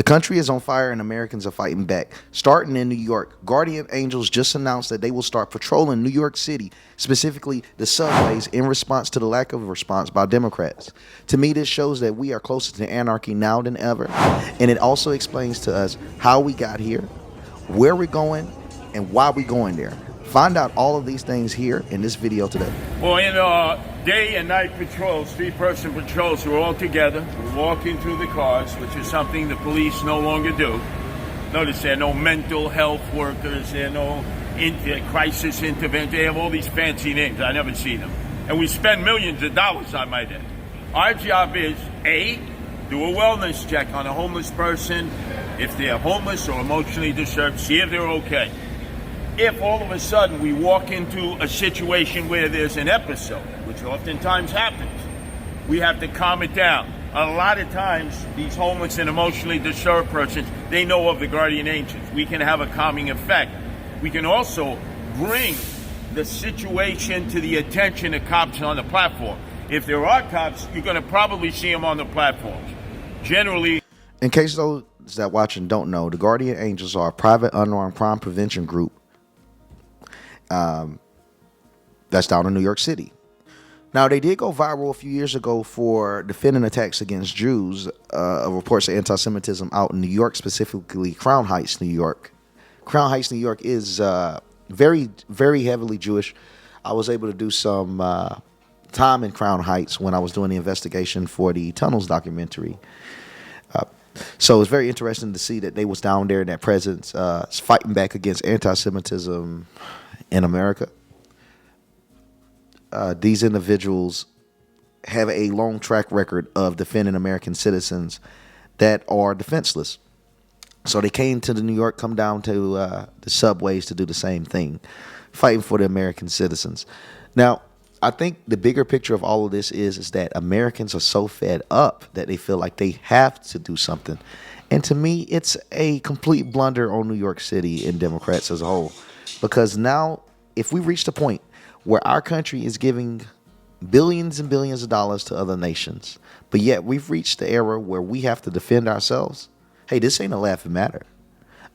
The country is on fire and Americans are fighting back. Starting in New York, Guardian Angels just announced that they will start patrolling New York City, specifically the subways, in response to the lack of response by Democrats. To me, this shows that we are closer to anarchy now than ever, and it also explains to us how we got here, where we're going, and why we're going there. Find out all of these things here in this video today. Well, in day and night patrols, three-person patrols, we're all together. We're walking through the cars, which is something the police no longer do. Notice there are no mental health workers, there are no crisis intervention. They have all these fancy names. I never see them. And we spend millions of dollars, I might add. Our job is, A, do a wellness check on a homeless person. If they're homeless or emotionally disturbed, see if they're okay. If all of a sudden we walk into a situation where there's an episode, which oftentimes happens, we have to calm it down. A lot of times, these homeless and emotionally disturbed persons, they know of the guardian angels. We can have a calming effect. We can also bring the situation to the attention of cops on the platform. If there are cops, you're going to probably see them on the platforms. Generally, in case those that watch and don't know, the Guardian Angels are a private unarmed crime prevention group that's down in New York City. Now, they did go viral a few years ago for defending attacks against Jews, reports of anti-Semitism out in New York, specifically Crown Heights, New York. Crown Heights, New York is very, very heavily Jewish. I was able to do some time in Crown Heights when I was doing the investigation for the Tunnels documentary. So it's very interesting to see that they was down there in that presence, fighting back against anti-Semitism in America. These individuals have a long track record of defending American citizens that are defenseless. So they came to New York, come down to the subways to do the same thing, fighting for the American citizens. Now, I think the bigger picture of all of this is that Americans are so fed up that they feel like they have to do something. And to me, it's a complete blunder on New York City and Democrats as a whole. Because now, if we reach the point where our country is giving billions and billions of dollars to other nations, but yet we've reached the era where we have to defend ourselves, hey, this ain't a laughing matter.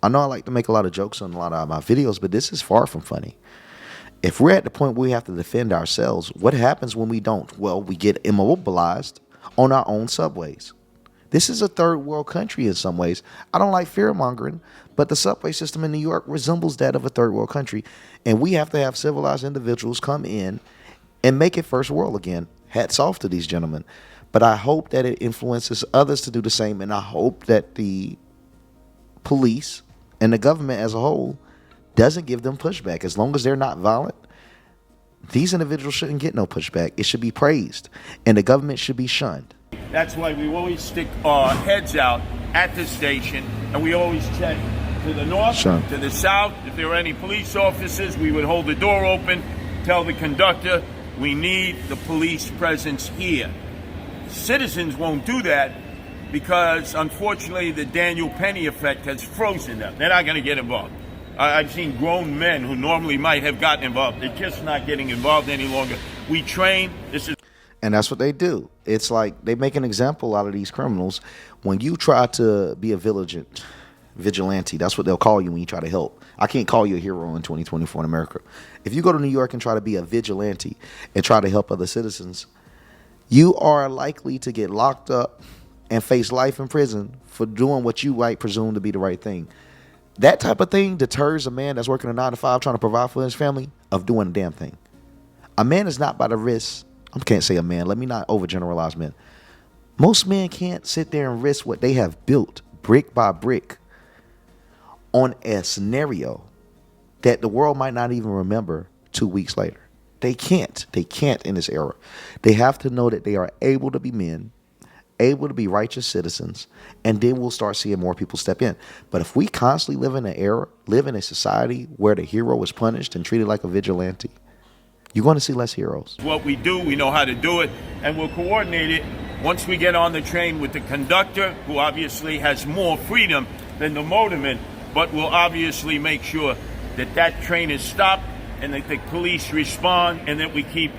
I know I like to make a lot of jokes on a lot of my videos, but this is far from funny. If we're at the point where we have to defend ourselves, what happens when we don't? Well, we get immobilized on our own subways. This is a third world country in some ways. I don't like fear-mongering, but the subway system in New York resembles that of a third world country, and we have to have civilized individuals come in and make it first world again. Hats off to these gentlemen. But I hope that it influences others to do the same, and I hope that the police and the government as a whole doesn't give them pushback. As long as they're not violent, these individuals shouldn't get no pushback. It should be praised, and the government should be shunned. that's why we always stick our heads out at the station, and we always check to the north, to the south. If there are any police officers, we would hold the door open, tell the conductor, we need the police presence here. Citizens won't do that because, unfortunately, the Daniel Penny effect has frozen them. They're not going to get involved. I've seen grown men who normally might have gotten involved. They're just not getting involved any longer. We train. And that's what they do. It's like they make an example out of these criminals. When you try to be a vigilante, that's what they'll call you when you try to help. I can't call you a hero in 2024 in America. If you go to New York and try to be a vigilante and try to help other citizens, you are likely to get locked up and face life in prison for doing what you might presume to be the right thing. That type of thing deters a man that's working a 9-to-5 trying to provide for his family of doing a damn thing. A man is not by the risk. I can't say a man. Let me not overgeneralize men. Most men can't sit there and risk what they have built brick by brick on a scenario that the world might not even remember 2 weeks later. They can't. They can't in this era. They have to know that they are able to be men, able to be righteous citizens, and then we'll start seeing more people step in. But if we constantly live in an era, live in a society where the hero is punished and treated like a vigilante, you're going to see less heroes. What we do, we know how to do it, and we'll coordinate it once we get on the train with the conductor, who obviously has more freedom than the motorman, but we'll obviously make sure that that train is stopped and that the police respond, and that we keep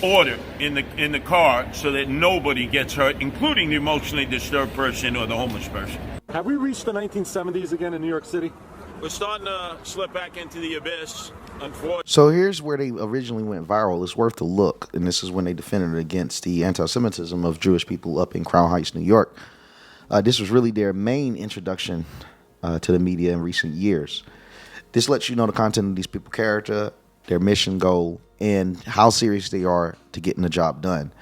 order in the car so that nobody gets hurt, including the emotionally disturbed person or the homeless person. Have we reached the 1970s again in New York City? We're starting to slip back into the abyss, unfortunately. So here's where they originally went viral. It's worth a look, and this is when they defended against the anti-Semitism of Jewish people up in Crown Heights, New York. This was really their main introduction to the media in recent years. This lets you know the content of these people's character, their mission, goal, and how serious they are to getting the job done.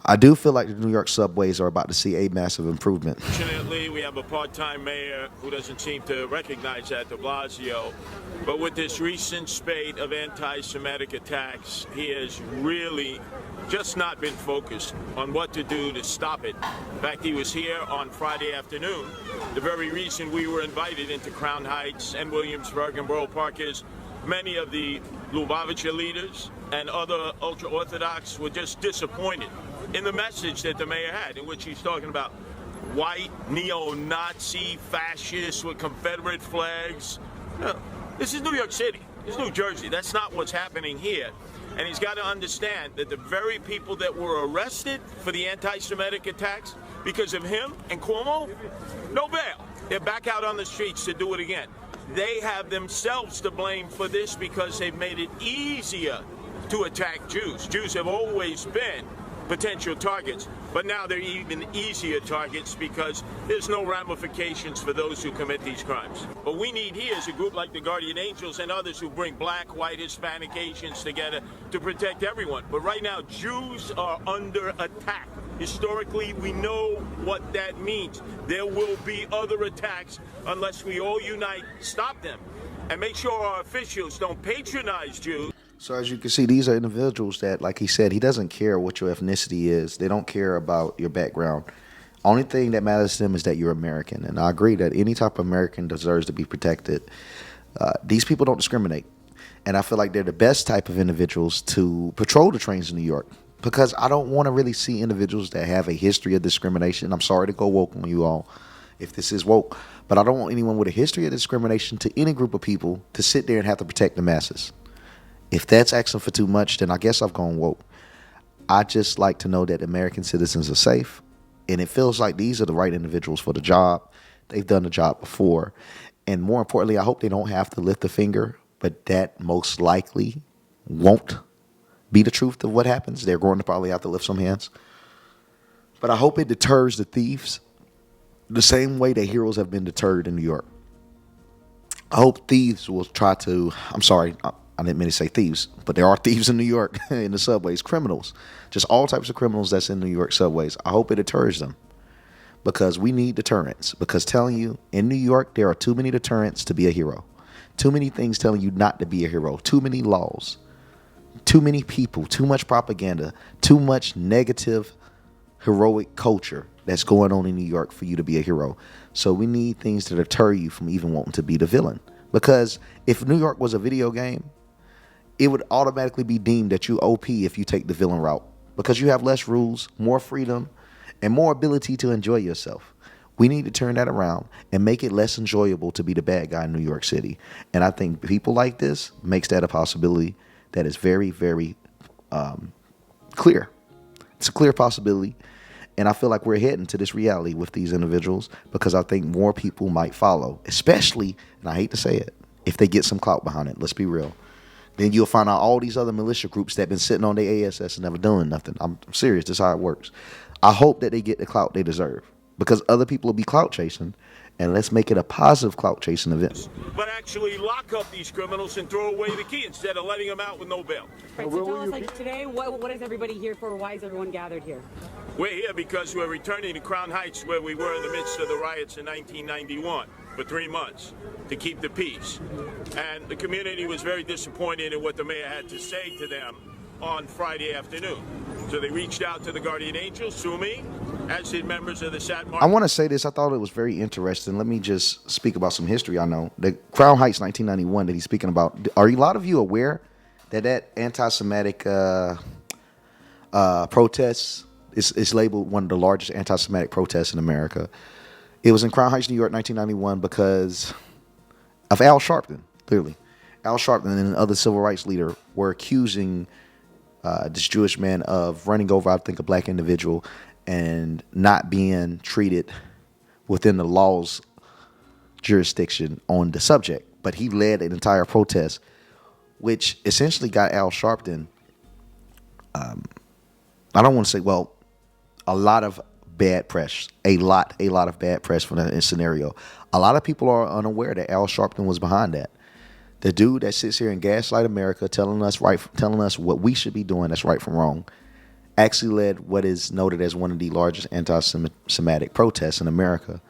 I do feel like the New York subways are about to see a massive improvement. Fortunately, we have a part-time mayor who doesn't seem to recognize that, de Blasio. But with this recent spate of anti-Semitic attacks, he has really just not been focused on what to do to stop it. In fact, he was here on Friday afternoon. The very reason we were invited into Crown Heights and Williamsburg and Borough Park is many of the Lubavitcher leaders and other ultra-Orthodox were just disappointed in the message that the mayor had, in which he's talking about white, neo-Nazi, fascists with Confederate flags. No, this is New York City. This is New Jersey. That's not what's happening here. And he's got to understand that the very people that were arrested for the anti-Semitic attacks because of him and Cuomo, no bail. They're back out on the streets to do it again. They have themselves to blame for this because they've made it easier to attack Jews. Jews have always been potential targets, but now they're even easier targets because there's no ramifications for those who commit these crimes. What we need here is a group like the Guardian Angels and others who bring black, white, Hispanic, Asians together to protect everyone. But right now, Jews are under attack. Historically, we know what that means. There will be other attacks unless we all unite, stop them, and make sure our officials don't patronize Jews. So as you can see, these are individuals that, like he said, he doesn't care what your ethnicity is. They don't care about your background. Only thing that matters to them is that you're American. And I agree that any type of American deserves to be protected. These people don't discriminate. And I feel like they're the best type of individuals to patrol the trains in New York, because I don't want to really see individuals that have a history of discrimination. I'm sorry to go woke on you all if this is woke, but I don't want anyone with a history of discrimination to any group of people to sit there and have to protect the masses. If that's asking for too much, then I guess I've gone woke. I just like to know that American citizens are safe, and it feels like these are the right individuals for the job. They've done the job before, and more importantly, I hope they don't have to lift a finger, but that most likely won't be the truth of what happens. They're going to probably have to lift some hands, but I hope it deters the thieves the same way that heroes have been deterred in New York. I hope thieves will try to, I'm sorry, I didn't mean to say thieves, but there are thieves in New York in the subways, criminals, just all types of criminals that's in New York subways. I hope it deters them, because we need deterrence. Because telling you, in New York, there are too many deterrents to be a hero. Too many things telling you not to be a hero. Too many laws. Too many people. Too much propaganda. Too much negative, heroic culture that's going on in New York for you to be a hero. So we need things to deter you from even wanting to be the villain. Because if New York was a video game, it would automatically be deemed that you OP if you take the villain route, because you have less rules, more freedom, and more ability to enjoy yourself. We need to turn that around and make it less enjoyable to be the bad guy in New York City. And I think people like this makes that a possibility that is very, very clear. It's a clear possibility. And I feel like we're heading to this reality with these individuals, because I think more people might follow, especially, and I hate to say it, if they get some clout behind it. Let's be real. Then you'll find out all these other militia groups that have been sitting on their ASS and never doing nothing. I'm serious. This is how it works. I hope that they get the clout they deserve, because other people will be clout chasing, and let's make it a positive clout chasing event. But actually lock up these criminals and throw away the key instead of letting them out with no bail. Right, so tell us, like, today, what is everybody here for? Why is everyone gathered here? We're here because we're returning to Crown Heights, where we were in the midst of the riots in 1991 for 3 months to keep the peace. And the community was very disappointed in what the mayor had to say to them on Friday afternoon. So they reached out to the Guardian Angels through me, as did members of the Sat Market. I want to say this. I thought it was very interesting. Let me just speak about some history I know. The Crown Heights 1991 that he's speaking about. Are a lot of you aware that anti-Semitic protests is labeled one of the largest anti-Semitic protests in America? It was in Crown Heights, New York, 1991, because of Al Sharpton, clearly. Al Sharpton and other civil rights leader were accusing this Jewish man of running over, I think, a black individual and not being treated within the law's jurisdiction on the subject. But he led an entire protest, which essentially got Al Sharpton, I don't want to say, well, a lot of bad press, a lot of bad press for that scenario. A lot of people are unaware that Al Sharpton was behind that. The dude that sits here and gaslight America, telling us what we should be doing that's right from wrong, actually led what is noted as one of the largest anti-Semitic protests in America.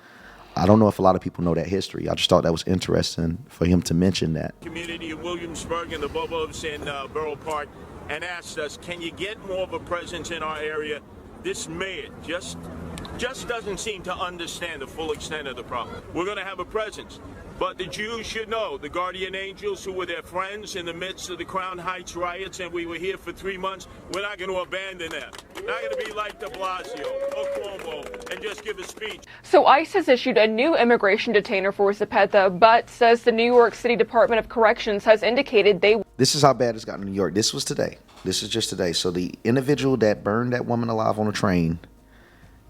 I don't know if a lot of people know that history. I just thought that was interesting for him to mention that. Community in Williamsburg and the Bobos in Borough Park, and asked us, can you get more of a presence in our area? This mayor just doesn't seem to understand the full extent of the problem. We're going to have a presence. But the Jews should know, the guardian angels who were their friends in the midst of the Crown Heights riots, and we were here for 3 months, we're not going to abandon them. Not going to be like de Blasio or Cuomo and just give a speech. So ICE has issued a new immigration detainer for Zepeda, but says the New York City Department of Corrections has indicated they... This is how bad it's gotten in New York. This was today. This is just today. So the individual that burned that woman alive on a train,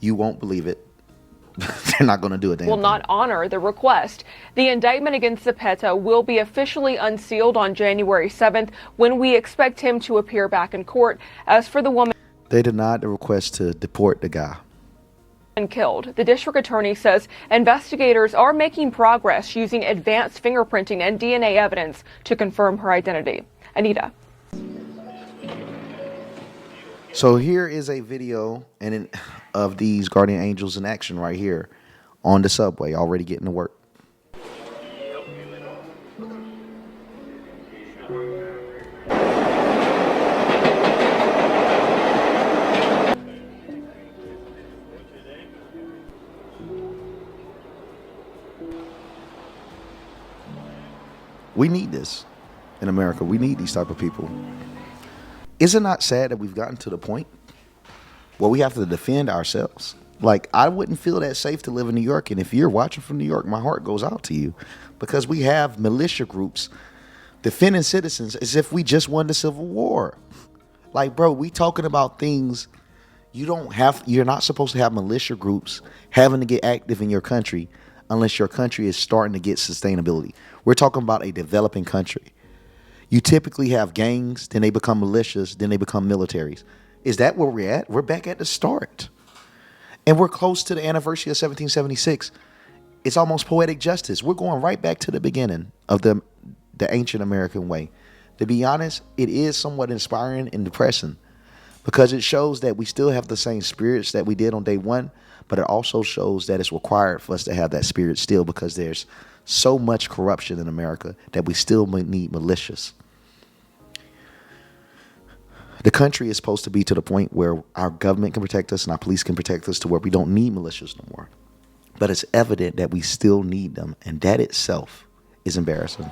you won't believe it. They're not going to do it. Will not honor the request. The indictment against Zepeda will be officially unsealed on January 7th when we expect him to appear back in court. As for the woman... They denied the request to deport the guy. ...killed. The district attorney says investigators are making progress using advanced fingerprinting and DNA evidence to confirm her identity. Anita. So here is a video of these guardian angels in action right here on the subway, already getting to work. We need this in America. We need these type of people. Is it not sad that we've gotten to the point where we have to defend ourselves? Like, I wouldn't feel that safe to live in New York. And if you're watching from New York, my heart goes out to you, because we have militia groups defending citizens as if we just won the Civil War. Like, bro, we talking about things you're not supposed to have militia groups having to get active in your country unless your country is starting to get sustainability. We're talking about a developing country. You typically have gangs, then they become militias, then they become militaries. Is that where we're at? We're back at the start. And we're close to the anniversary of 1776. It's almost poetic justice. We're going right back to the beginning of the ancient American way. To be honest, it is somewhat inspiring and depressing, because it shows that we still have the same spirits that we did on day one, but it also shows that it's required for us to have that spirit still, because there's so much corruption in America that we still need militias. The country is supposed to be to the point where our government can protect us and our police can protect us, to where we don't need militias no more. But it's evident that we still need them, and that itself is embarrassing.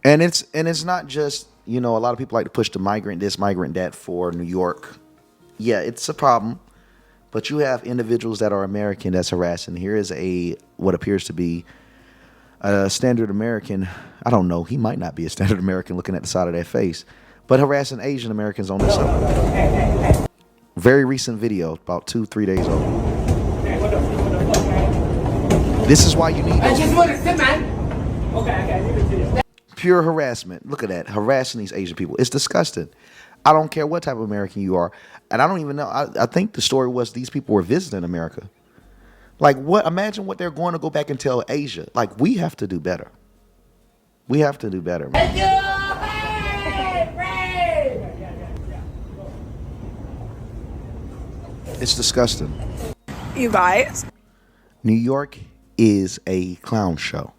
And it's not just, a lot of people like to push the migrant this, migrant that for New York. Yeah, it's a problem. But you have individuals that are American that's harassing. Here is what appears to be a standard American. I don't know. He might not be a standard American looking at the side of that face, but harassing Asian Americans on this side. Very recent video, about 2-3 days old. This is why you need I just want to sit, man. Okay. Pure harassment. Look at that. Harassing these Asian people. It's disgusting. I don't care what type of American you are. And I don't even know. I think the story was these people were visiting America. Like, what? Imagine what they're going to go back and tell Asia. Like, we have to do better. We have to do better, man. It's disgusting. You guys. New York is a clown show.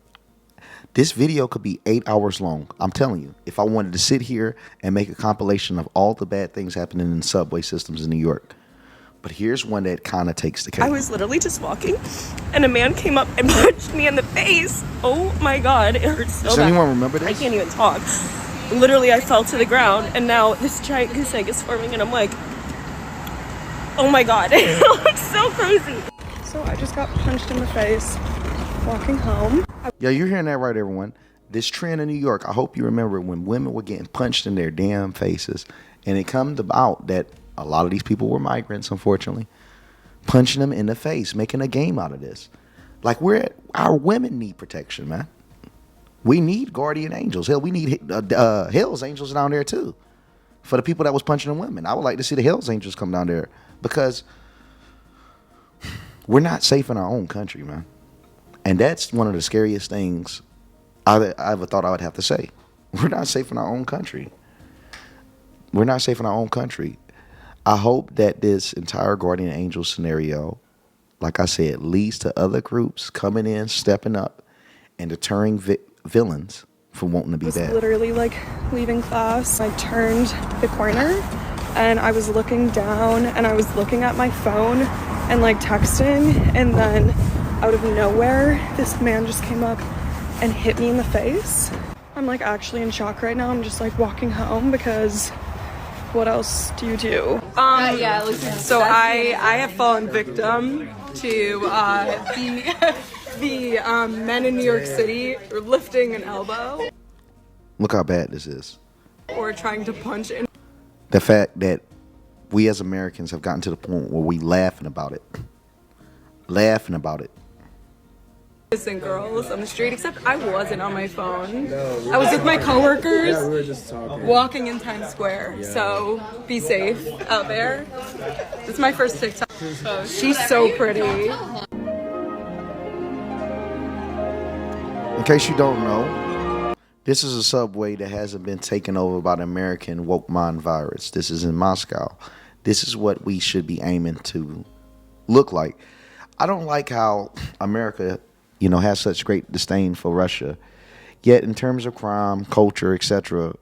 This video could be 8 hours long. I'm telling you, if I wanted to sit here and make a compilation of all the bad things happening in subway systems in New York. But here's one that kind of takes the cake. I was literally just walking, and a man came up and punched me in the face. Oh my God, it hurts so bad. Does anyone remember this? I can't even talk. Literally, I fell to the ground, and now this giant goose egg is forming, and I'm like, oh my God, it looks so crazy. So I just got punched in the face walking home. Yeah, you're hearing that right, everyone. This trend in New York, I hope you remember when women were getting punched in their damn faces. And it comes about that a lot of these people were migrants, unfortunately, punching them in the face, making a game out of this. Like, our women need protection, man. We need guardian angels. Hell, we need Hell's Angels down there, too, for the people that was punching the women. I would like to see the Hell's Angels come down there because we're not safe in our own country, man. And that's one of the scariest things I ever thought I would have to say. We're not safe in our own country. We're not safe in our own country. I hope that this entire guardian angel scenario, like I said, leads to other groups coming in, stepping up, and deterring villains from wanting to be bad. Literally like leaving class, I turned the corner and I was looking down and I was looking at my phone and like texting, and then out of nowhere this man just came up and hit me in the face. I'm like actually in shock right now. I'm just like walking home because what else do you do? So I have fallen victim to the men in New York City lifting an elbow Look how bad this is. or trying to punch in. The fact that we as Americans have gotten to the point where we laughing about it. Laughing about it. Innocent girls on the street, except I wasn't on my phone. I was with my coworkers. Yeah, we were just talking. Walking in Times Square. So be safe out there. It's my first TikTok. Oh, she's so pretty. In case you don't know, this is a subway that hasn't been taken over by the American woke mind virus. This is in Moscow. This is what we should be aiming to look like. I don't like how America, has such great disdain for Russia. Yet in terms of crime, culture, etc.,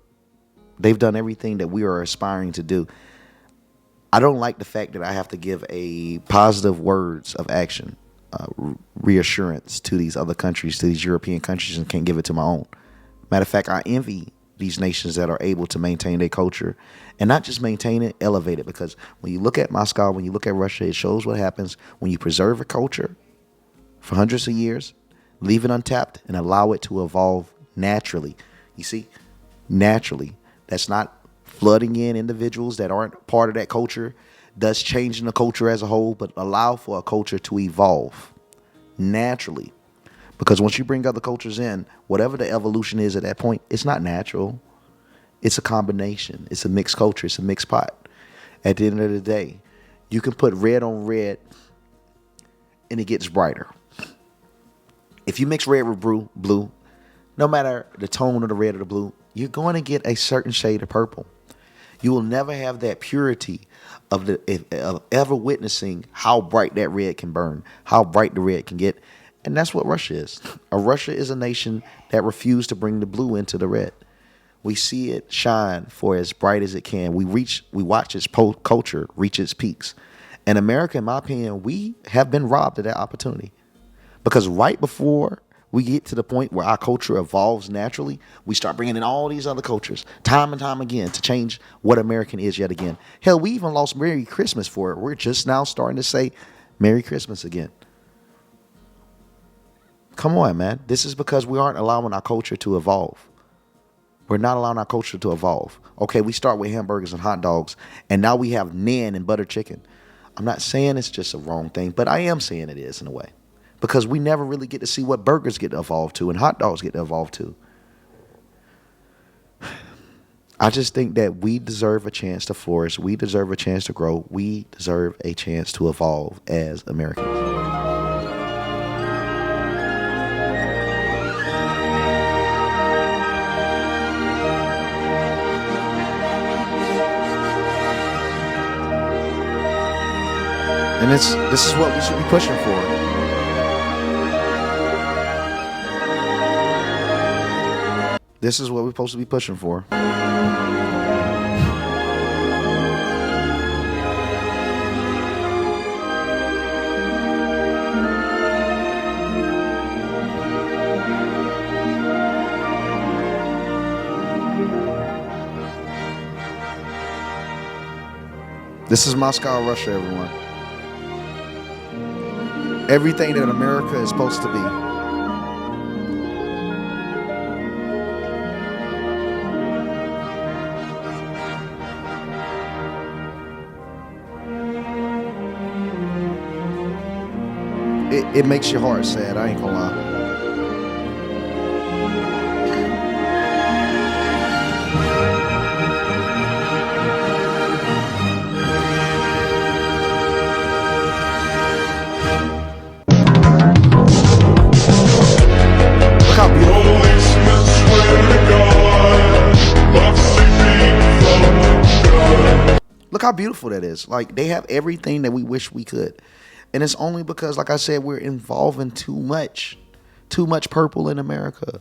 they've done everything that we are aspiring to do. I don't like the fact that I have to give a positive words of action, reassurance to these other countries, to these European countries, and can't give it to my own. Matter of fact, I envy these nations that are able to maintain their culture, and not just maintain it, elevate it. Because when you look at Moscow, when you look at Russia, it shows what happens when you preserve a culture for hundreds of years, leave it untapped, and allow it to evolve naturally. You see, naturally. That's not flooding in individuals that aren't part of that culture, thus changing the culture as a whole, but allow for a culture to evolve naturally. Because once you bring other cultures in, whatever the evolution is at that point, it's not natural. It's a combination. It's a mixed culture. It's a mixed pot. At the end of the day, you can put red on red and it gets brighter. If you mix red with blue, no matter the tone of the red or the blue, you're going to get a certain shade of purple. You will never have that purity of ever witnessing how bright that red can burn, how bright the red can get. And that's what Russia is. Russia is a nation that refused to bring the blue into the red. We see it shine for as bright as it can. We watch its culture reach its peaks. And America, in my opinion, we have been robbed of that opportunity. Because right before we get to the point where our culture evolves naturally, we start bringing in all these other cultures time and time again to change what American is yet again. Hell, we even lost Merry Christmas for it. We're just now starting to say Merry Christmas again. Come on, man. This is because we aren't allowing our culture to evolve. We're not allowing our culture to evolve. Okay, we start with hamburgers and hot dogs, and now we have naan and butter chicken. I'm not saying it's just a wrong thing, but I am saying it is in a way. Because we never really get to see what burgers get to evolve to and hot dogs get to evolve to. I just think that we deserve a chance to flourish. We deserve a chance to grow. We deserve a chance to evolve as Americans. And this is what we should be pushing for. This is what we're supposed to be pushing for. This is Moscow, Russia, everyone. Everything that America is supposed to be. It makes your heart sad, I ain't gonna lie. Look how beautiful. Look how beautiful that is. Like, they have everything that we wish we could. And it's only because, like I said, we're involving too much purple in America.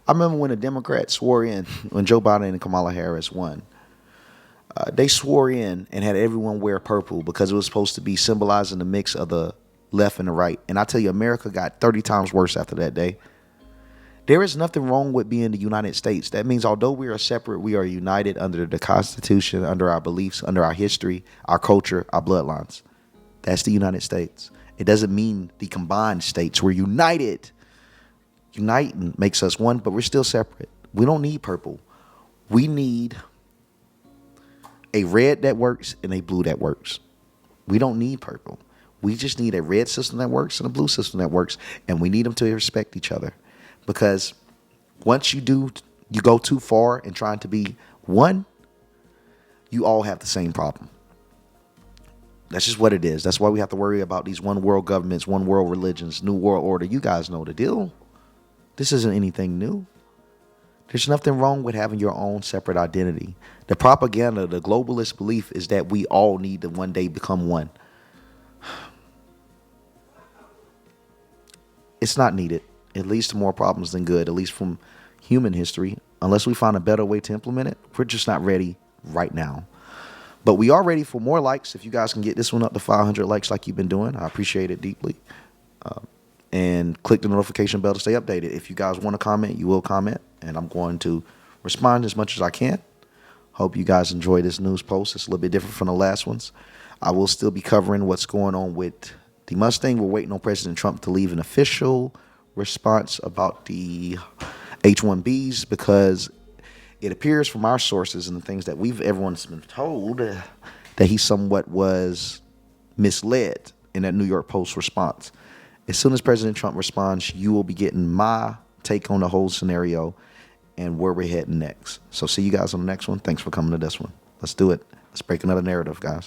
I remember when the Democrats swore in, when Joe Biden and Kamala Harris won, they swore in and had everyone wear purple because it was supposed to be symbolizing the mix of the left and the right. And I tell you, America got 30 times worse after that day. There is nothing wrong with being the United States. That means although we are separate, we are united under the Constitution, under our beliefs, under our history, our culture, our bloodlines. That's the United States. It doesn't mean the combined states. We're united. Uniting makes us one, but we're still separate. We don't need purple. We need a red that works and a blue that works. We don't need purple. We just need a red system that works and a blue system that works, and we need them to respect each other. Because once you go too far in trying to be one, you all have the same problem. That's just what it is. That's why we have to worry about these one world governments, one world religions, new world order. You guys know the deal. This isn't anything new. There's nothing wrong with having your own separate identity. The propaganda, the globalist belief is that we all need to one day become one. It's not needed. It leads to more problems than good, at least from human history. Unless we find a better way to implement it, we're just not ready right now. But we are ready for more likes. If you guys can get this one up to 500 likes like you've been doing, I appreciate it deeply. And click the notification bell to stay updated. If you guys want to comment, you will comment. And I'm going to respond as much as I can. Hope you guys enjoy this news post. It's a little bit different from the last ones. I will still be covering what's going on with the Mustang. We're waiting on President Trump to leave an official response about the H-1Bs because it appears from our sources and the things that everyone's been told that he somewhat was misled in that New York Post response. As soon as President Trump responds, you will be getting my take on the whole scenario and where we're heading next. So see you guys on the next one. Thanks for coming to this one. Let's do it. Let's break another narrative, guys.